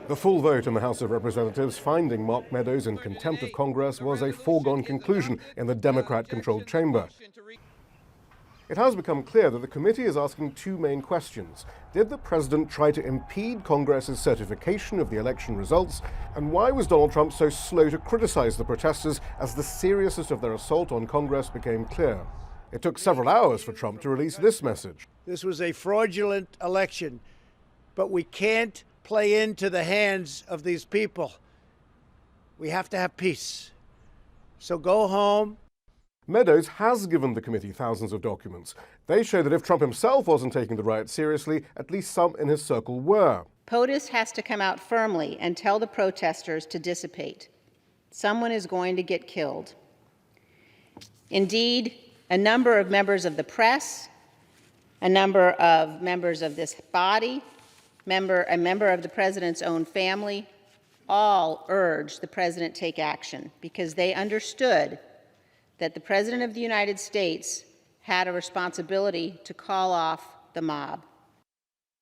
The full vote in the House of Representatives finding Mark Meadows in contempt of Congress was a foregone conclusion in the Democrat-controlled chamber. It has become clear that the committee is asking two main questions. Did the president try to impede Congress's certification of the election results? And why was Donald Trump so slow to criticize the protesters as the seriousness of their assault on Congress became clear? It took several hours for Trump to release this message. This was a fraudulent election, but we can't play into the hands of these people. We have to have peace. So go home. Meadows has given the committee thousands of documents. They show that if Trump himself wasn't taking the riot seriously, at least some in his circle were. POTUS has to come out firmly and tell the protesters to dissipate. Someone is going to get killed. Indeed, a number of members of the press, a number of members of this body, a member of the president's own family, all urged the president take action because they understood that the President of the United States had a responsibility to call off the mob.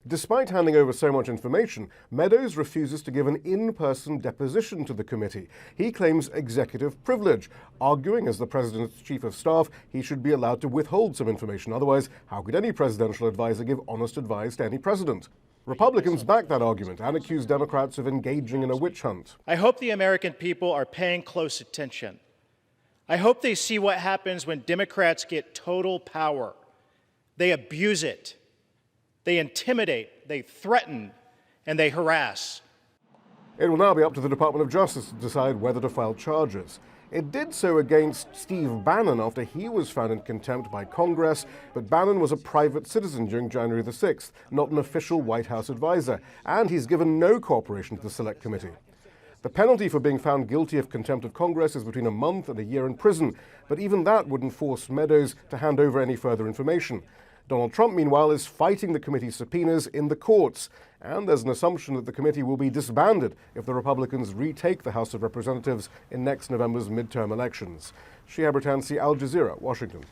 Despite handing over so much information, Meadows refuses to give an in-person deposition to the committee. He claims executive privilege, arguing as the president's chief of staff he should be allowed to withhold some information. Otherwise, how could any presidential advisor give honest advice to any president? Republicans back that argument and accuse Democrats of engaging in a witch hunt. I hope the American people are paying close attention. I hope they see what happens when Democrats get total power. They abuse it. They intimidate, they threaten, and they harass. It will now be up to the Department of Justice to decide whether to file charges. It did so against Steve Bannon after he was found in contempt by Congress, but Bannon was a private citizen during January the 6th, not an official White House advisor, and he's given no cooperation to the Select Committee. The penalty for being found guilty of contempt of Congress is between a month and a year in prison, but even that wouldn't force Meadows to hand over any further information. Donald Trump, meanwhile, is fighting the committee's subpoenas in the courts, and there's an assumption that the committee will be disbanded if the Republicans retake the House of Representatives in next November's midterm elections. Shihab, Rattansi, Al Jazeera, Washington.